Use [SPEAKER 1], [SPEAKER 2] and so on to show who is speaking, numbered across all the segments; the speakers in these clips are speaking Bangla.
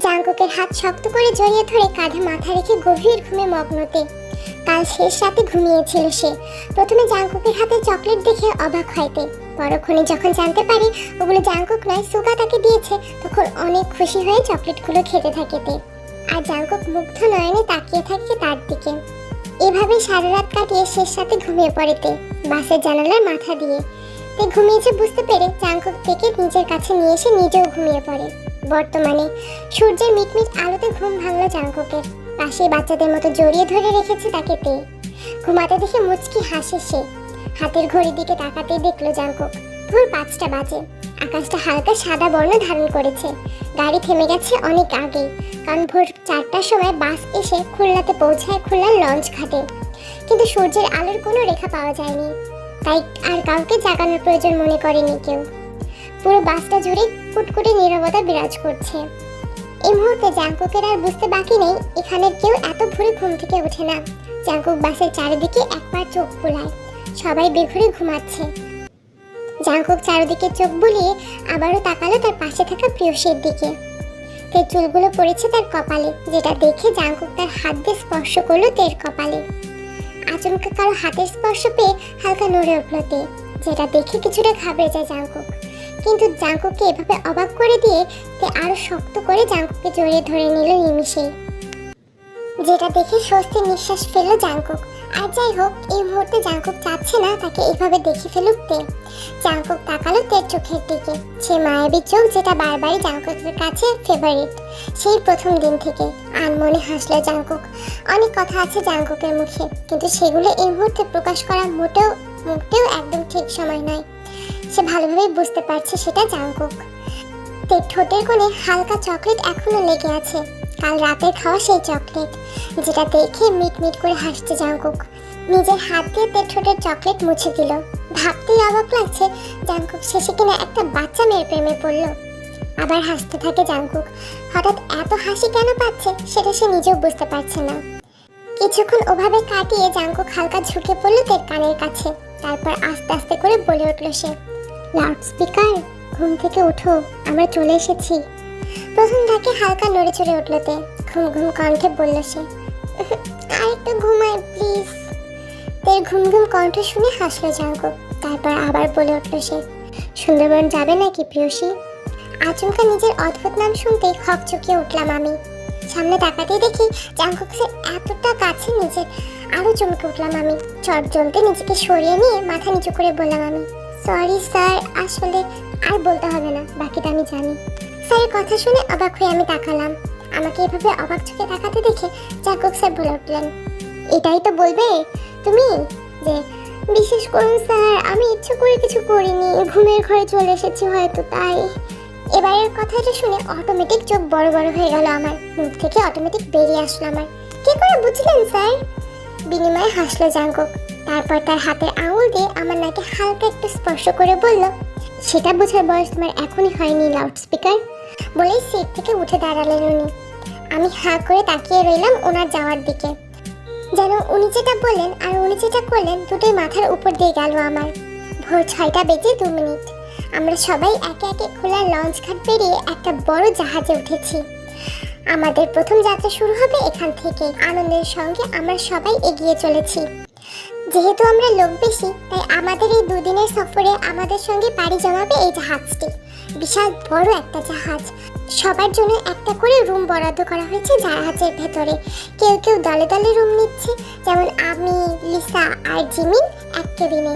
[SPEAKER 1] জাঙ্কুকের হাত শক্ত করে জড়িয়ে ধরে কাঁধে মাথা রেখে গভীর ঘুমে মগ্নতে। কাল শেষ রাতে ঘুমিয়েছিল সে। প্রথমে জাঙ্কুকের হাতে চকলেট দেখে অবাক হয়তে, পরক্ষণে যখন জানতে পারে ওগুলো জাঙ্কুক নয় সুগা তাকে দিয়েছে, তখন অনেক খুশি হয়ে চকলেটগুলো খেতে থাকে তে। আর জাঙ্কুক মুগ্ধ নয়নে তাকিয়ে থাকে তার দিকে। এভাবে সারা রাত কাটিয়ে শেষ রাতে ঘুমিয়ে পড়ে তে, বাসের জানালার মাথা দিয়ে। তে ঘুমিয়েছে বুঝতে পেরে জাঙ্কুক থেকে নিজের কাছে নিয়ে এসে নিজেও ঘুমিয়ে পড়ে। বর্তমানে সূর্যের মিটমিট আলোতে ঘুম ভাঙল জাঙ্কুকের। পাশে বাচ্চাদের মতো জড়িয়ে ধরে রেখেছে তাকে তে। ঘুমাতে দেখে মুচকি হাসে সে। হাতের ঘড়ির দিকে তাকাতেই দেখলো জাঙ্কুক ভোর 5টা বাজে। আকাশটা হালকা সাদা বর্ণ ধারণ করেছে। গাড়ি থেমে গেছে অনেক আগেই, কারণ ভোর 4টার সময় বাস এসে খুলনাতে পৌঁছায় খুলনার লঞ্চ ঘাটে। কিন্তু সূর্যের আলোর কোনো রেখা পাওয়া যায়নি, তাই আর কাউকে জাগানোর প্রয়োজন মনে করেনি কেউ। পুরো বাসটা জুড়ে কুটকুটে নীরবতা বিরাজ করছে। এই মুহূর্তে জাঙ্কুকের আর বুঝতে বাকি নেই এখানের কেউ এত ভোরে ঘুম থেকে ওঠে না। জাঙ্কুক বাসের চারিদিকে একবার চোখ বুলায়, সবাই বেঘরে ঘুমাচ্ছে। জাঙ্কুক চারিদিকে চোখ বুলিয়ে আবারও তাকালো তার পাশে থাকা প্রিয়সীর দিকে। তের চুলগুলো পড়েছে তার কপালে, যেটা দেখে জাঙ্কুক তার হাত দিয়ে স্পর্শ করলো তের কপালে। আচমকা কারো হাতের স্পর্শ পেয়ে হালকা নড়ে উঠল তে, যেটা দেখে কিছুটা ঘাবড়ে যায় জাঙ্কুক। কিন্তু জাঙ্কুককে এভাবে অবাক করে দিয়ে তে আরো শক্ত করে জাঙ্কুককে জড়িয়ে ধরে নিল নিমিষেই, যেটা দেখে স্বস্তির নিঃশ্বাস ফেলল জাঙ্কুক। আর যাই হোক, এই মুহূর্তে জাঙ্কুক চাচ্ছে না তাকে এভাবে দেখে ফেলুক তে। জাঙ্কুক তাকালো তের চোখের দিকে, সে মায়াবী চোখ যেটা বারবারই জাঙ্কুকের কাছে ফেভারিট সেই প্রথম দিন থেকে। আনমনে হাসলো জাঙ্কুক। অনেক কথা আছে জাঙ্কুকের মুখে, কিন্তু সেগুলো এই মুহূর্তে প্রকাশ করা মোটেও একদম ঠিক সময় নয়। সে ভালোভাবে বুঝতে পারছে সেটা জাঙ্কুক। তের ঠোঁটের কোণে হালকা চকলেট এখনো লেগে আছে, কাল রাতের খাওয়া সেই চকলেট, যেটা দেখে মিটমিট করে হাসছে জাঙ্কুক। নিজের হাত দিয়ে তের ঠোঁটের চকলেট মুছে দিল। ভাবতেই অবাক লাগছে জাঙ্কুক শেষে কিনা একটা বাচ্চা মেয়ের প্রেমে পড়ল। আবার হাসতে থাকে জাঙ্কুক। হঠাৎ এত হাসি কেন পাচ্ছে সেটা সে নিজেও বুঝতে পারছে না। কিছুক্ষণ ওভাবে কাটিয়ে জাঙ্কুক হালকা ঝুঁকে পড়ল তের কানের কাছে। তারপর আস্তে আস্তে করে বলে উঠল সে, লাউড স্পিকার, ঘুম থেকে ওঠো, আমরা চলে এসেছি। প্রথম তাকে হালকা নড়ে চড়ে উঠল তে। ঘুম ঘুম কণ্ঠে বলল সে, আর একটু ঘুমাই প্লিজ। তের ঘুম ঘুম কণ্ঠ শুনে হাসলো জাঙ্কুক। তারপর আবার বলে উঠল সে, সুন্দরবন যাবে নাকি প্রিয়সী? আচমকা নিজের অদ্ভুত নাম শুনতেই হকচকিয়ে উঠলাম আমি। সামনে তাকাতেই দেখি জাঙ্কুকের এতটা কাছে নিজের, আরো চমকে উঠলাম আমি। চট জ্বলতে নিজেকে সরিয়ে নিয়ে মাথা নিচু করে বললাম আমি, সরি স্যার, আসলে আর বলতে হবে না, বাকিটা আমি জানি। স্যারের কথা শুনে অবাক হয়ে আমি তাকালাম। আমাকে এভাবে অবাক চোখে তাকাতে দেখে জাঙ্কুক স্যার বলে উঠলেন, এটাই তো বলবে তুমি যে বিশেষ করুন স্যার, আমি ইচ্ছে করে কিছু করিনি, ঘুমের ঘরে চলে এসেছি হয়তো তাই। এবারের কথাটা শুনে অটোমেটিক চোখ বড় বড় হয়ে গেল আমার, মুখ থেকে অটোমেটিক বেরিয়ে আসলো আমার, কি করে বুঝলেন স্যার? বিনিময়ে হাসলো জাঙ্কুক। তারপর তার হাতের আঙুল দিয়ে আমার নাকে হালকা একটু স্পর্শ করে বলল, সেটা বোঝার বয়স তোমার এখনই হয়নি লাউড স্পিকার। বলেই সিট থেকে উঠে দাঁড়ালেন উনি। আমি হাঁ করে তাকিয়ে রইলাম ওনার যাওয়ার দিকে, যেন উনি যেটা বললেন আর উনি যেটা করলেন দুটোই মাথার উপর দিয়ে গেল আমার। ভোর 6টা বেজে 2 মিনিট। আমরা সবাই একে একে খোলা লঞ্চ ঘাট পেরিয়ে একটা বড় জাহাজে উঠেছি। আমাদের প্রথম যাত্রা শুরু হবে এখান থেকে। আনন্দের সঙ্গে আমরা সবাই এগিয়ে চলেছি। যেহেতু আমরা লোক বেশি, তাই আমাদের এই 2 দিনের সফরে আমাদের সঙ্গে পাড়ি জমাবে এই জাহাজটি। বিশাল বড় একটা জাহাজ, সবার জন্য একটা করে রুম বরাদ্দ করা হয়েছে জাহাজের ভেতরে। কেউ কেউ দলে দলে রুম নিচ্ছে, যেমন আমি, লিসা আর জিমিন এক কেবিনে,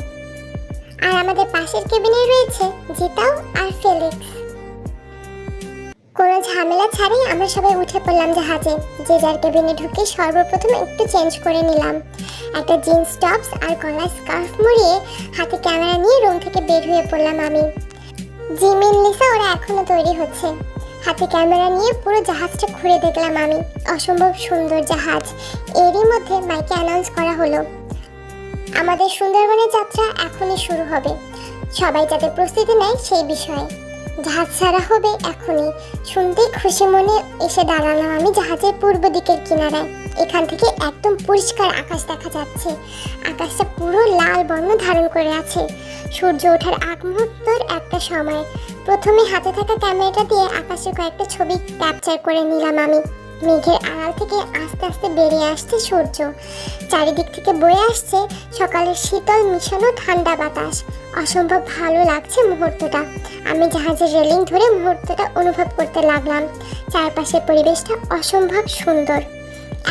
[SPEAKER 1] আর আমাদের পাশের কেবিনে রয়েছে জিতাও আর ফেলিক্স। কোনো ঝামেলা ছাড়াই আমরা সবাই উঠে পড়লাম জাহাজে। যে যার কেবিনে ঢুকে সর্বপ্রথম একটু চেঞ্জ করে নিলাম। একটা জিন্স টপস আর গলায় স্কার্ফ মুড়িয়ে হাতে ক্যামেরা নিয়ে রুম থেকে বের হয়ে পড়লাম আমি। জিমিন, লিসা ওরা এখনো তৈরি হচ্ছে। হাতে ক্যামেরা নিয়ে পুরো জাহাজটা ঘুরে দেখলাম আমি। অসম্ভব সুন্দর জাহাজ। এরই মধ্যে মাইকে অ্যানাউন্স করা হলো, আমাদের সুন্দরবনের যাত্রা এখনই শুরু হবে, সবাই যাতে প্রস্তুতি নেয় সেই বিষয়ে। জাহাজ ছাড়া হবে এখনই। শুনতেই খুশি মনে এসে দাঁড়ালাম আমি জাহাজের পূর্ব দিকের কিনারায়। এখান থেকে একদম পরিষ্কার আকাশ দেখা যাচ্ছে। আকাশটা পুরো লাল বর্ণ ধারণ করে আছে। সূর্য ওঠার আগ মুহূর্তের একটা সময়। প্রথমে হাতে থাকা ক্যামেরাটা দিয়ে আকাশে কয়েকটা ছবি ক্যাপচার করে নিলাম আমি। মেঘের আড়াল থেকে আস্তে আস্তে বেরিয়ে আসছে সূর্য। চারিদিক থেকে বয়ে আসছে সকালের শীতল মিশানো ঠান্ডা বাতাস। অসম্ভব ভালো লাগছে মুহূর্তটা। আমি জাহাজের রেলিং ধরে মুহূর্তটা অনুভব করতে লাগলাম। চারপাশের পরিবেশটা অসম্ভব সুন্দর।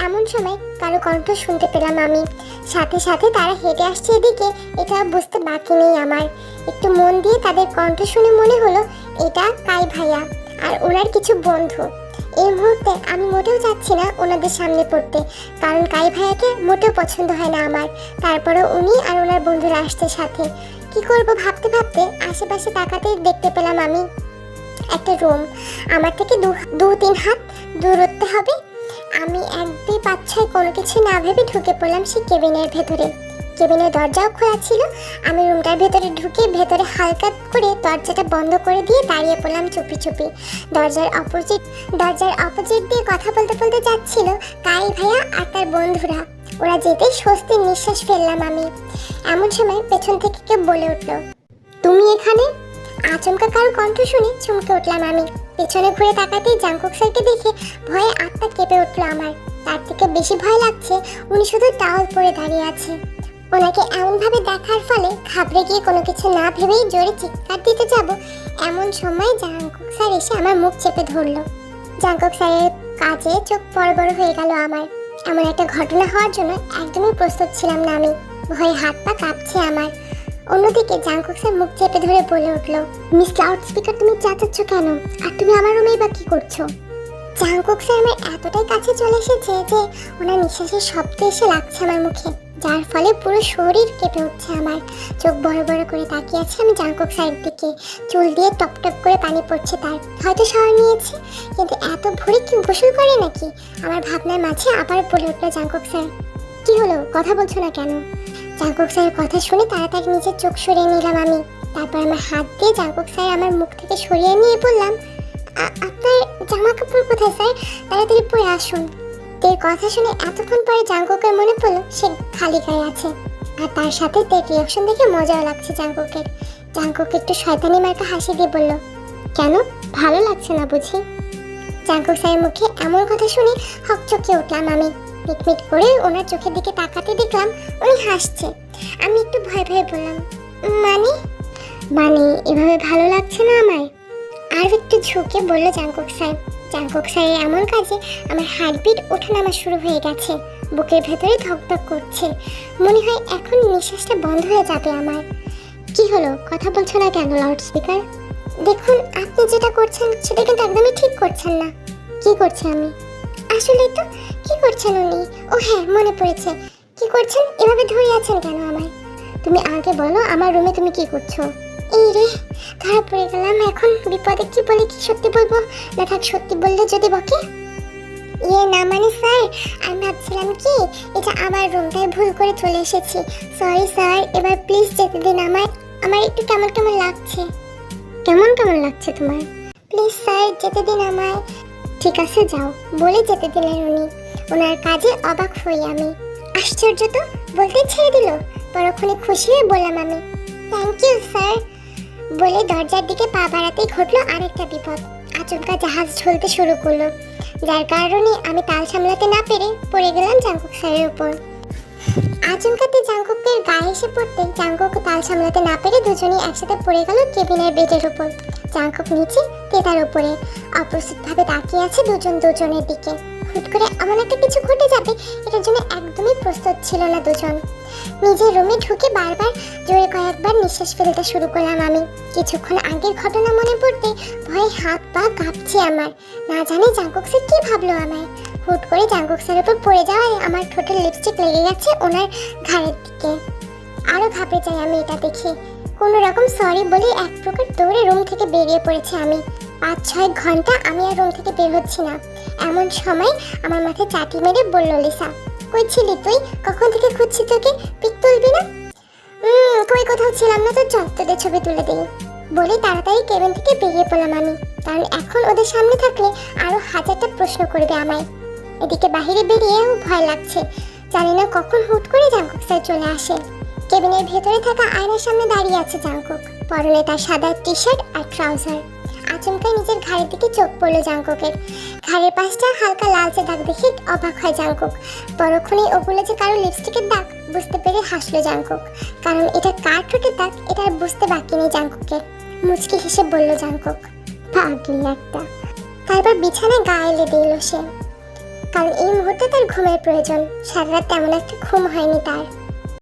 [SPEAKER 1] এমন সময় কারো কণ্ঠ শুনতে পেলাম আমি। সাথে সাথে তারা হেঁটে আসছে এদিকে, এটা বুঝতে বাকি নেই আমার। একটু মন দিয়ে তাদের কণ্ঠ শুনে মনে হলো এটা কাই ভাইয়া আর ওনার কিছু বন্ধু। এই মুহূর্তে আমি মোটেও চাচ্ছি না ওনাদের সামনে পড়তে, কারণ কাই ভাইয়াকে মোটেও পছন্দ হয় না আমার। তারপরেও উনি আর ওনার বন্ধুরা আসছে সাথে। কি করব ভাবতে ভাবতে আশেপাশে তাকাতেই দেখতে পেলাম আমি একটা রুম। আমার থেকে 2-3 হাত দূরত্বে হবে। আমি 1-2-5-6 কোনো কিছু না ভেবে ঢুকে পড়লাম সেই কেবিনের ভেতরে। কেবিনের দরজাও খোলা ছিল। আমি রুমটার ভেতরে ঢুকে ভেতরে হালকা করে দরজাটা বন্ধ করে দিয়ে দাঁড়িয়ে পড়লাম চুপি চুপি। দরজার অপোজিট দিয়ে কথা বলতে বলতে যাচ্ছিল কাই ভাইয়া আর তার বন্ধুরা। ওরা যেতেই স্বস্তির নিঃশ্বাস ফেললাম আমি। এমন সময় পেছন থেকে কেউ বলে উঠল, তুমি এখানে? আচমকা কারো কণ্ঠ শুনে চমকে উঠলাম আমি। পেছনে ঘুরে তাকাতেই জাংকুক স্যারকে দেখে ভয়ে আত্মা কেঁপে উঠল আমার। তার থেকে বেশি ভয় লাগছে উনি শুধু টাওয়াল পরে দাঁড়িয়ে আছে। ওনাকে এমনভাবে দেখার ফলে ঘাবড়ে গিয়ে কোনো কিছু না ভেবেই জোরে চিৎকার দিতে যাব, এমন সময় জাংকুক স্যার এসে আমার মুখ চেপে ধরল। জাংকুক স্যারের কাজে চোখ বড় বড় হয়ে গেল আমার। এমন একটা ঘটনা হওয়ার জন্য একদমই প্রস্তুত ছিলাম না আমি। ভয়ে হাত পা কাঁপছে আমার। অন্যদিকে জাংকুক স্যার মুখ চেপে ধরে বলে উঠল, মিস লাউড স্পিকার তুমি চেঁচাচ্ছ কেন? আর তুমি আমার রুমেই বা কি করছো? জাংকুক স্যার আমার এতটাই কাছে চলে এসেছে যে ওনার নিঃশ্বাসের শব্দ এসে লাগছে আমার মুখে, যার ফলে পুরো শরীর কেঁপে উঠছে আমার। চোখ বড় বড় করে তাকিয়ে আছে আমি জাংকুক স্যারের দিকে। চুল দিয়ে টপ টপ করে পানি পড়ছে তার। হয়তো শাওয়ার নিয়েছে, কিন্তু এত ভোরে কি গোসল করে নাকি? আমার ভাবনার মাঝে আবার বলে উঠল জাংকুক স্যার, কি হলো, কথা বলছো না কেন? জাংকুক স্যারের কথা শুনে তাড়াতাড়ি নিজের চোখ সরিয়ে নিলাম আমি। তারপর আমার হাত দিয়ে জাংকুক স্যার আমার মুখ থেকে সরিয়ে নিয়ে বললাম, আপনার জামা কাপড় কোথায় স্যার? তাড়াতাড়ি পরে আসুন। তের কথা শুনে এতক্ষণ পরে জাংকুকের মনে পড়লো সে খালি গায়ে আছে। আর তার সাথে তের রিয়াকশন দেখে মজাও লাগছে জাংকুকের। জাংকুক একটু শয়তানি মার্কা হাসি দিয়ে বলল, কেন, ভালো লাগছে না বুঝি? জাংকুক স্যারের মুখে এমন কথা শুনে হকচকে উঠলাম আমি। মিটমিট করে ওনার চোখের দিকে তাকাতে দেখলাম উনি হাসছে। আমি একটু ভয় ভয়ে বললাম, মানে এভাবে ভালো লাগছে না আমায়? আর একটু ঝুঁকে বলল জাংকুক স্যার। জাংকুক স্যারের এমন কাজে আমার হার্টবিট ওঠানামা শুরু হয়ে গেছে। বুকের ভেতরে ধকধক করছে। মনে হয় এখন নিঃশ্বাসটা বন্ধ হয়ে যাবে আমার। কি হলো, কথা বলছো না কেন লাউড স্পিকার? দেখুন, আপনি যেটা করছেন সেটা কিন্তু একদমই ঠিক করছেন না। কি করছি আমি? আসলে তো কি করছেন উনি? ও হ্যাঁ, মনে পড়েছে। কি করছেন? এভাবে ধরে আছেন কেন আমায়? তুমি আগে বলো, আমার রুমে তুমি কি করছো? এই রে, ধরা পড়ে গেলাম। এখন বিপদে কি বলে কি সত্যি বলবো না থাক সত্যি বললে যদি বকে? না মানে স্যার, আমি ভাবছিলাম কি এটা আমার রুম, তাই ভুল করে চলে এসেছি। সরি স্যার, এবার প্লিজ যেতে দিন আমায়। আমার একটু কেমন কেমন লাগছে। কেমন কেমন লাগছে তোমার? প্লিজ স্যার, যেতে দিন আমায়। ঠিক আছে যাও, বলে যেতে দিলেন উনি। ওনার কাজে অবাক হই আমি। আশ্চর্য তো, বলতে ছেড়ে দিল। পরক্ষণে খুশি হয়ে বললাম আমি, থ্যাংক ইউ স্যার। বলে দরজার দিকে পা বাড়াতেই ঘটলো আরেকটা বিপদ। আচমকা জাহাজ ঝুলতে শুরু করলো, যার কারণে আমি তাল সামলাতে না পেরে পড়ে গেলাম জাংকুক স্যারের উপর। আচমকাতে জাংকুকের গায়ে এসে পড়তে জাংকুক তাল সামলাতে না পেরে দুজনেই একসাথে পড়ে গেল কেবিনের বেডের উপর। জাংকুক নিচে, তেতার উপরে। অপ্রস্তুতভাবে তাকিয়ে আছে দুজন দুজনের দিকে। হুট করে এমন একটা কিছু ঘটে যাবে এটার জন্য একদমই প্রস্তুত ছিল না দুজন। নিজের রুমে ঢুকে বারবার জোরে কয়েকবার নিঃশ্বাস ফেলতে শুরু করলাম আমি। কিছুক্ষণ আগের ঘটনা মনে পড়তে ভয়ে হাত পা কাঁপছে আমার। না জানি জাংকুক স্যার কি ভাবলো আমায়। হুট করে জাংকুক স্যারের উপর পড়ে যাওয়ায় আমার ঠোঁটের লিপস্টিক লেগে গেছে ওনার ঘাড়ের দিকে। আরো ঘাবড়ে যাই আমি এটা দেখে। কোনো রকম সরি বলে এক প্রকার দৌড়ে রুম থেকে বেরিয়ে পড়েছি আমি। 5-6 ঘন্টা আমি আর রুম থেকে বের হচ্ছি না। এমন সময় আমার মাথায় চাটি মেরে বলল লিসা, কই ছিলি তুই? কখন থেকে খুঁজছি তোকে, পিক তুলবি না? কই কোথাও ছিলাম না তো, চল তোদের ছবি তুলে দিই। বলে তাড়াতাড়ি কেবিন থেকে বেরিয়ে পড়লাম আমি, কারণ এখন ওদের সামনে থাকলে আরো হাজারটা প্রশ্ন করবে আমায়। এদিকে বাইরে বেরিয়েও ভয় লাগছে, জানি না কখন হুট করে জাংকুক স্যার চলে আসে। কেবিনের ভেতরে থাকা আয়নার সামনে দাঁড়িয়ে আছে জাংকুক, পরনে তার সাদা টি শার্ট আর ট্রাউজার। আচমকা নিজের ঘাড়ের দিকে চোখ পড়লো জাংকুকের। ঘাড়ের পাশটা হালকা লালচে দাগ দেখে অবাক হয় জাংকুক। পরক্ষণেই ওগুলো যে কারো লিপস্টিকের দাগ বুঝতে পেরে হাসলো জাংকুক, কারণ এটা কার ঠোঁটের দাগ এটা আর বুঝতে বাকি নেই জাংকুকের। মুচকি হেসে বলল জাংকুক, পাগলি একটা। তারপর বিছানায় গা এলে দিল সে, কারণ এই মুহূর্তে তার ঘুমের প্রয়োজন। সারা রাত তেমন একটা ঘুম হয়নি তার।